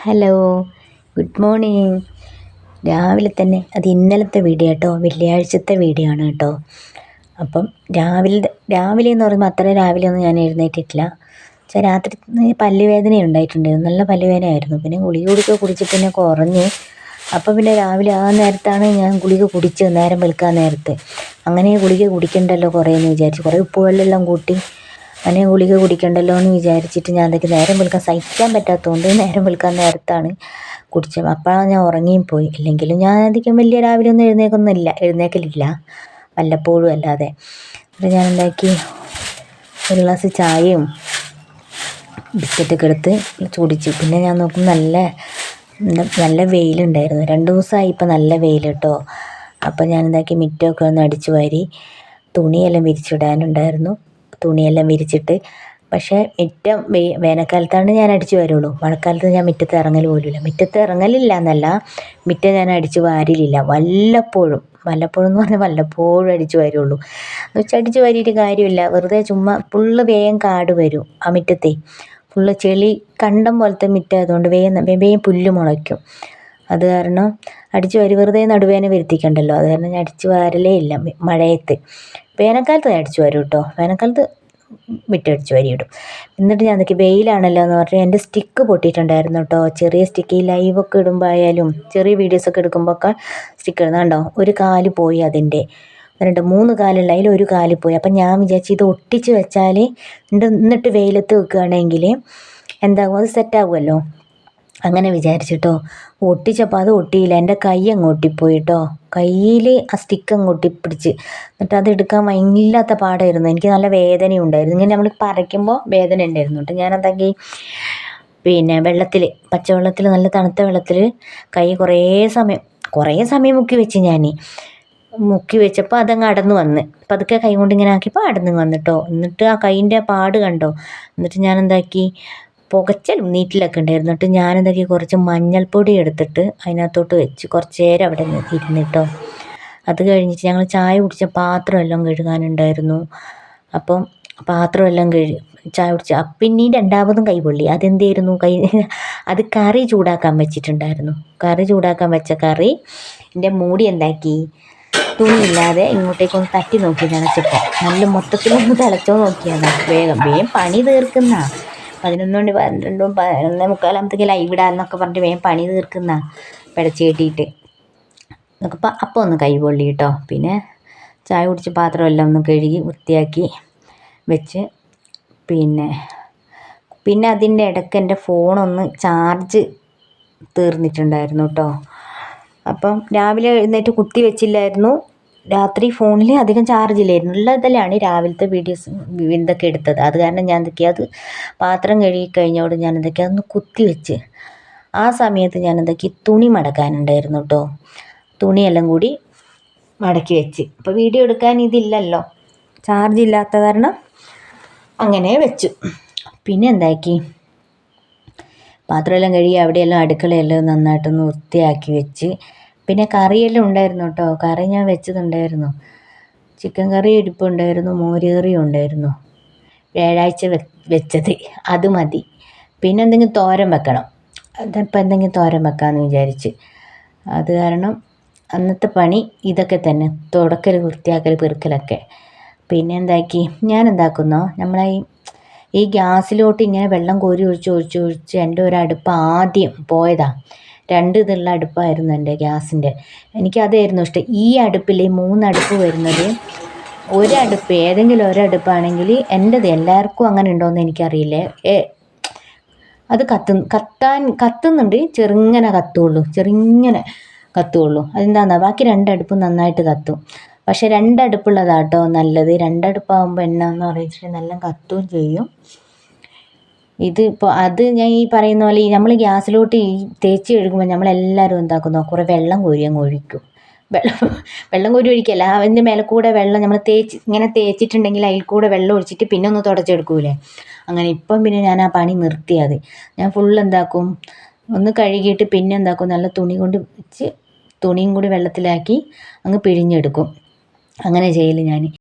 Hello, good morning. രാവിലെ തന്നെ അത് ഇന്നലത്തെ വീഡിയോ കേട്ടോ, വെള്ളിയാഴ്ചത്തെ വീഡിയോ ആണ് കേട്ടോ. അപ്പം രാവിലെ എന്ന് പറയുമ്പോൾ അത്ര രാവിലെ ഒന്നും ഞാൻ എഴുന്നേറ്റിട്ടില്ല. രാത്രി പല്ലുവേദന ഉണ്ടായിട്ടുണ്ടായിരുന്നു, നല്ല പല്ലുവേദനയായിരുന്നു. പിന്നെ ഗുളിക കുടിച്ചിട്ട് പിന്നെ കുറഞ്ഞ്. അപ്പം പിന്നെ രാവിലെ ആ നേരത്താണ് ഞാൻ ഗുളിക കുടിച്ചത്, നേരം വെളുക്കാൻ നേരത്ത്. അങ്ങനെ ഗുളിക കുടിക്കണ്ടല്ലോ കുറേ എന്ന് വിചാരിച്ചു, കുറേ ഉപ്പുവെള്ളമെല്ലാം കൂട്ടി അങ്ങനെ ഗുളിക കുടിക്കണ്ടല്ലോ എന്ന് വിചാരിച്ചിട്ട് ഞാൻ അതൊക്കെ നേരം വെളുക്കാൻ സഹിക്കാൻ പറ്റാത്തതുകൊണ്ട് നേരം വെളുക്കാൻ നേരത്താണ് കുടിച്ചത്. അപ്പോഴാണ് ഞാൻ ഉറങ്ങിയും പോയി. ഇല്ലെങ്കിലും ഞാൻ അധികം വലിയ രാവിലെ ഒന്നും എഴുന്നേക്കലില്ല, വല്ലപ്പോഴും അല്ലാതെ. അപ്പോൾ ഞാൻ എന്താക്കി, ഒരു ഗ്ലാസ് ചായയും ബിസ്ക്കറ്റൊക്കെ എടുത്ത് കുടിച്ചു. പിന്നെ ഞാൻ നോക്കും നല്ല വെയിലുണ്ടായിരുന്നു, 2 ദിവസമായി ഇപ്പം നല്ല വെയിൽ കേട്ടോ. അപ്പം ഞാൻ എന്താക്കി, മുറ്റമൊക്കെ ഒന്ന് അടിച്ചു വാരി, തുണിയെല്ലാം വിരിച്ചിടാനുണ്ടായിരുന്നു. തുണിയെല്ലാം വിരിച്ചിട്ട്, പക്ഷേ മുറ്റം വേനൽക്കാലത്താണ് ഞാൻ അടിച്ചു വരുള്ളൂ. മഴക്കാലത്ത് ഞാൻ മുറ്റത്ത് ഇറങ്ങൽ പോലുമില്ല. മുറ്റത്ത് ഇറങ്ങലില്ല എന്നല്ല, മുറ്റം ഞാൻ അടിച്ചു വാരലില്ല. വല്ലപ്പോഴും എന്ന് പറഞ്ഞാൽ വല്ലപ്പോഴും അടിച്ചു വരുള്ളൂ. എന്ന് വെച്ചാൽ അടിച്ചു വാരിയിട്ട് കാര്യമില്ല, വെറുതെ ചുമ്മാ ഫുള്ള് വേഗം കാട് വരും ആ മുറ്റത്തെ. ഫുള്ള് ചെളി കണ്ടം പോലത്തെ മുറ്റമായതുകൊണ്ട് വേഗം പുല്ല് മുളയ്ക്കും. അത് കാരണം അടിച്ചു വാരി വെറുതെ നടുവേദന വരുത്തിക്കണ്ടല്ലോ, അത് കാരണം ഞാൻ അടിച്ചു വാരലേ ഇല്ല മഴയത്ത്. വേനൽക്കാലത്ത് ഞാൻ അടിച്ചു വാരും കേട്ടോ, വേനൽക്കാലത്ത് മുറ്റടിച്ചു വാരിയിടും. എന്നിട്ട് ഞാൻ എന്തൊക്കെ, വെയിലാണല്ലോ എന്ന് പറഞ്ഞാൽ എൻ്റെ സ്റ്റിക്ക് പൊട്ടിയിട്ടുണ്ടായിരുന്നു കേട്ടോ. ചെറിയ സ്റ്റിക്ക്, ഈ ലൈവൊക്കെ ഇടുമ്പോൾ ആയാലും ചെറിയ വീഡിയോസൊക്കെ എടുക്കുമ്പോൾ ഒക്കെ സ്റ്റിക്ക് ഇടുന്നത് കണ്ടോ, ഒരു കാല് പോയി. അതിൻ്റെ 3 കാലുള്ള അതിൽ ഒരു കാല് പോയി. അപ്പം ഞാൻ വിചാരിച്ചു ഇത് ഒട്ടിച്ച് വെച്ചാൽ എന്നിട്ട് വെയിലത്ത് വെക്കുകയാണെങ്കിൽ എന്താകും, അത് സെറ്റാകുമല്ലോ. അങ്ങനെ വിചാരിച്ചിട്ടോ ഒട്ടിച്ചപ്പോൾ അത് ഒട്ടിയില്ല, എൻ്റെ കൈ അങ്ങ് ഒട്ടിപ്പോയി കേട്ടോ. കയ്യിൽ ആ സ്റ്റിക്ക് അങ്ങ് ഒട്ടിപ്പിടിച്ച്. എന്നിട്ട് അത് എടുക്കാൻ വല്ലാത്ത പാടായിരുന്നു, എനിക്ക് നല്ല വേദനയും ഉണ്ടായിരുന്നു. ഇങ്ങനെ നമ്മൾ പറിക്കുമ്പോൾ വേദന ഉണ്ടായിരുന്നു കേട്ടോ. ഞാനെന്താക്കി, പിന്നെ പച്ചവെള്ളത്തിൽ, നല്ല തണുത്ത വെള്ളത്തിൽ കൈ കുറേ സമയം മുക്കി വെച്ചപ്പോൾ അതങ്ങ് അടന്നു വന്ന്. പതുക്കെ കൈ കൊണ്ട് ഇങ്ങനെ ആക്കിയപ്പോൾ അടന്നു വന്നിട്ടോ. എന്നിട്ട് ആ കൈയിൻ്റെ പാട് കണ്ടോ. എന്നിട്ട് ഞാനെന്താക്കി, പുകച്ചലും നീറ്റിലൊക്കെ ഉണ്ടായിരുന്നു. എന്നിട്ട് ഞാനെന്താക്കി, കുറച്ച് മഞ്ഞൾപ്പൊടി എടുത്തിട്ട് അതിനകത്തോട്ട് വെച്ച് കുറച്ച് നേരം അവിടെ ഇരുന്നിട്ടോ. അത് കഴിഞ്ഞിട്ട് ഞങ്ങൾ ചായ കുടിച്ച പാത്രമെല്ലാം കഴുകാനുണ്ടായിരുന്നു. അപ്പം പാത്രമെല്ലാം ചായ കുടിച്ച പിന്നെയും രണ്ടാമതും കൈ പൊള്ളി. അതെന്തായിരുന്നു, അത് കറി ചൂടാക്കാൻ വെച്ചിട്ടുണ്ടായിരുന്നു. കറി ചൂടാക്കാൻ വെച്ച എൻ്റെ മൂടി എന്താക്കി, തുണിയില്ലാതെ ഇങ്ങോട്ടേക്കൊന്ന് തട്ടി നോക്കി നനച്ചപ്പോൾ നല്ല മൊത്തത്തിലൊന്ന് തിളച്ചോ നോക്കിയാണ്. വേഗം പണി തീർക്കുന്ന 11 12 11:45 ലൈവ് ഇടാന്നൊക്കെ പറഞ്ഞിട്ട് വേഗം പണി തീർക്കുന്ന പിടച്ച് കെട്ടിയിട്ട് നോക്കപ്പോൾ അപ്പോൾ ഒന്ന് കൈ പൊള്ളി കേട്ടോ. പിന്നെ ചായ കുടിച്ച് പാത്രമെല്ലാം ഒന്ന് കഴുകി വൃത്തിയാക്കി വെച്ച്, പിന്നെ അതിൻ്റെ ഇടയ്ക്ക് എൻ്റെ ഫോണൊന്ന് ചാർജ് തീർന്നിട്ടുണ്ടായിരുന്നു കേട്ടോ. അപ്പം രാവിലെ എഴുന്നേറ്റ് കുത്തി വെച്ചില്ലായിരുന്നു. രാത്രി ഫോണിൽ അധികം ചാർജില്ലായിരുന്നു, ഉള്ളതിലാണ് രാവിലത്തെ വീഡിയോസ് ഇതൊക്കെ എടുത്തത്. അത് കാരണം ഞാൻ അത് പാത്രം കഴുകി കഴിഞ്ഞോട് ഞാൻ അതൊന്ന് കുത്തി വെച്ച്. ആ സമയത്ത് ഞാൻ തുണി മടക്കാനുണ്ടായിരുന്നു കേട്ടോ. തുണിയെല്ലാം കൂടി മടക്കി വെച്ച്. അപ്പോൾ വീഡിയോ എടുക്കാൻ ഇതില്ലല്ലോ, ചാർജ് ഇല്ലാത്ത കാരണം അങ്ങനെ വെച്ചു. പിന്നെ എന്താക്കി, പാത്രമെല്ലാം കഴുകി അവിടെയെല്ലാം അടുക്കളയെല്ലാം നന്നായിട്ടൊന്ന് വൃത്തിയാക്കി വെച്ച്. പിന്നെ കറിയെല്ലാം ഉണ്ടായിരുന്നു കേട്ടോ, കറി ഞാൻ വെച്ചതുണ്ടായിരുന്നു. ചിക്കൻ കറി ഇരിപ്പുണ്ടായിരുന്നു, മോരുകറിയും ഉണ്ടായിരുന്നു, വ്യാഴാഴ്ച വെച്ചത്. അത് മതി. പിന്നെ എന്തെങ്കിലും തോരൻ വെക്കണം, അതിപ്പോൾ എന്തെങ്കിലും തോരൻ വെക്കാമെന്ന് വിചാരിച്ച്. അത് കാരണം അന്നത്തെ പണി ഇതൊക്കെ തന്നെ, തുടക്കൽ, വൃത്തിയാക്കൽ, പെറുക്കലൊക്കെ. പിന്നെ എന്താക്കി, ഞാൻ എന്താക്കുന്നോ, ഈ ഗ്യാസിലോട്ട് ഇങ്ങനെ വെള്ളം കോരി ഒഴിച്ച് എൻ്റെ ഒരു അടുപ്പ് ആദ്യം പോയതാണ്. 2 ഇതുള്ള അടുപ്പായിരുന്നു എൻ്റെ ഗ്യാസിൻ്റെ. എനിക്കതായിരുന്നു ഇഷ്ടം. ഈ അടുപ്പിൽ 3 അടുപ്പ് വരുന്നത്, ഏതെങ്കിലും ഒരടുപ്പാണെങ്കിൽ എൻ്റെത്, എല്ലാവർക്കും അങ്ങനെ ഉണ്ടോയെന്ന് എനിക്കറിയില്ലേ, അത് കത്തുന്നുണ്ട്, ചെറുങ്ങനെ കത്തുള്ളൂ. അതെന്താണെന്നാ, ബാക്കി 2 അടുപ്പും നന്നായിട്ട് കത്തും. പക്ഷെ 2 അടുപ്പുള്ളതാട്ടോ നല്ലത്. 2 അടുപ്പാകുമ്പോൾ എന്നാന്ന് അറിയിച്ചിട്ട് നല്ല കത്തുകയും ചെയ്യും. അത് ഞാൻ ഈ പറയുന്ന പോലെ, നമ്മൾ ഗ്യാസിലോട്ട് തേച്ച് കഴുകുമ്പോൾ നമ്മളെല്ലാവരും എന്താക്കുന്നോ, കുറേ വെള്ളം കോരി അങ്ങ് ഒഴിക്കും. വെള്ളം കോരി ഒഴിക്കല്ല, അതിൻ്റെ മേലെ കൂടെ വെള്ളം നമ്മൾ ഇങ്ങനെ തേച്ചിട്ടുണ്ടെങ്കിൽ അതിൽ കൂടെ വെള്ളം ഒഴിച്ചിട്ട് പിന്നെ ഒന്ന് തുടച്ചെടുക്കൂലേ. അങ്ങനെ ഇപ്പം പിന്നെ ഞാൻ ആ പണി നിർത്തിയത്. ഞാൻ എന്താക്കും, ഒന്ന് കഴുകിയിട്ട് പിന്നെ എന്താക്കും, നല്ല തുണി കൊണ്ട് വെച്ച് തുണിയും കൂടി വെള്ളത്തിലാക്കി അങ്ങ് പിഴിഞ്ഞെടുക്കും. അങ്ങനെ ചെയ്യൽ ഞാൻ.